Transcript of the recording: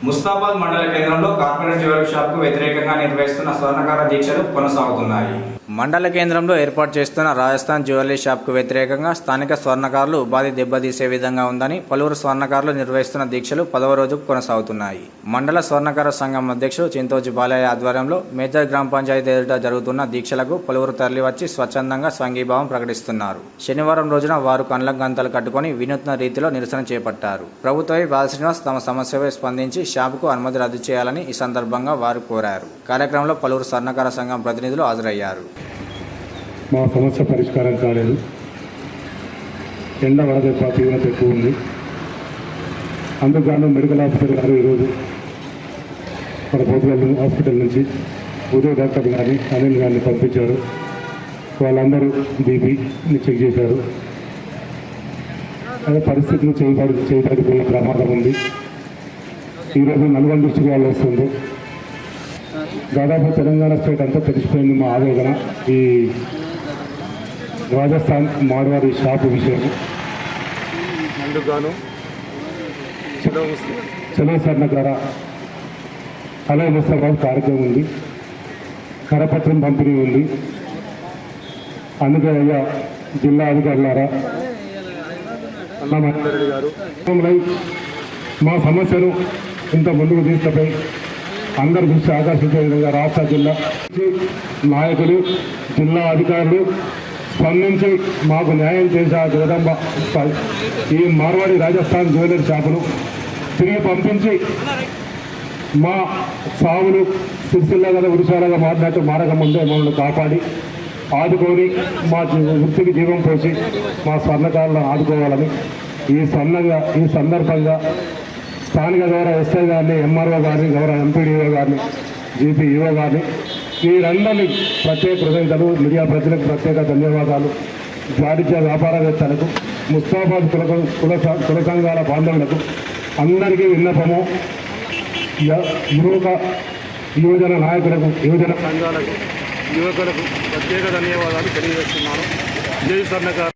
ముస్తాబాద్ మండల కేంద్రంలో corporate jewellery షాప్కు వ్యతిరేకంగా నిర్వహిస్తున్న స్వర్ణకార దీక్షలు కొనసాగుతున్నాయి. మండల కేంద్రంలో ఏర్పాటు చేస్తున్న రాజస్థాన్ జ్యువెలరీ షాప్కు వ్యతిరేకంగా స్థానిక స్వర్ణకారులు ఉపాధి దెబ్బతీసే విధంగా ఉందని పలువురు స్వర్ణకారులు నిర్వహిస్తున్న దీక్షలు 10వ రోజుకు కొనసాగుతున్నాయి. మండల స్వర్ణకార సంఘం అధ్యక్షుడు చింతోజి బాలయ్య ఆధ్వర్యంలో మేజర్ గ్రామ పంచాయతీ ఎదుట జరుగుతున్న దీక్షలకు పలువురు తరలివచ్చి స్వచ్ఛందంగా సంఘీభావం ప్రకటిస్తున్నారు. శనివారం రోజున వారు కండ్లకు గంతలు కట్టుకుని వినూత్న రీతిలో నిరసన చేపట్టారు. ప్రభుత్వ బాలశ్రీనివాస్ తమ సమస్యపై స్పందించి షాపుకు అనుమతి రద్దు చేయాలని ఈ సందర్భంగా వారు కోరారు. కార్యక్రమంలో పలువురు స్వర్ణకార సంఘం ప్రతినిధులు హాజరయ్యారు. మా సమస్య పరిష్కారం కాలేదు. ఎండ వడదెబ్బ తీవ్రత ఎక్కువ ఉంది. అందుకు మెడికల్ ఆఫీసర్ గారు ఈరోజు మన పోతుగల్ హాస్పిటల్ నుంచి ఉదయ్ డాక్టర్ గారిని అనిల్ గారిని పంపించారు. వాళ్ళందరూ బీపీని చెక్ చేశారు. అదే పరిస్థితులు చేయబడిపోయే ప్రమాదం ఉంది. ఈరోజు నల్గొండ డిస్ట్రిక్ట్ వాళ్ళు వస్తుంది. దాదాపు తెలంగాణ స్టేట్ అంతా తెలిసిపోయింది మా ఆవేదన ఈ రాజస్థాన్ మార్వాడి షాపు విషయం. అందుకు చలో స్వర్ణకార హలో ముస్తాబాద్ కార్యక్రమం ఉంది. కరపత్రం పంపిణీ ఉంది. అందుకే అయ్యా జిల్లా అధికారులారా, అన్నా మహేందర్ రెడ్డి గారు మా సమస్యను ఇంత ముందుకు తీసుకుపోయి అందరి దృష్టి ఆకర్షించే విధంగా రాష్ట్ర జిల్లా నాయకులు, జిల్లా అధికారులు స్పందించి మాకు న్యాయం చేసే జగదంబ ఈ మార్వాడి రాజస్థాన్ జ్యువెలరీ షాపును తిరిగి పంపించి మా సాగులు సిరిసిల్లగా ఉరిశాలగా మారినట్టు మారకముందే మమ్మల్ని కాపాడి ఆదుకొని మా వృత్తికి జీవం పోసి మా స్వర్ణకారులను ఆదుకోవాలని ఈ సందర్భంగా స్థానిక గౌరవ ఎస్ఐ గారిని, ఎంఆర్ఓ గారిని, గౌరవ ఎంపీడీఓ గారిని, జీపీఈఓ గారిని వీరందరినీ ప్రత్యేక కృతజ్ఞతలు, మీడియా ప్రజలకు ప్రత్యేక ధన్యవాదాలు. వాణిజ్య వ్యాపారవేత్తలకు, ముస్తాబాద్ కుల సంఘాల బాంధవులకు అందరికీ విన్నపము. యువజన నాయకులకు, యువజన సంఘాలకు, యువకులకు ప్రత్యేక ధన్యవాదాలు తెలియజేస్తున్నాను. జై స్వర్ణకార్.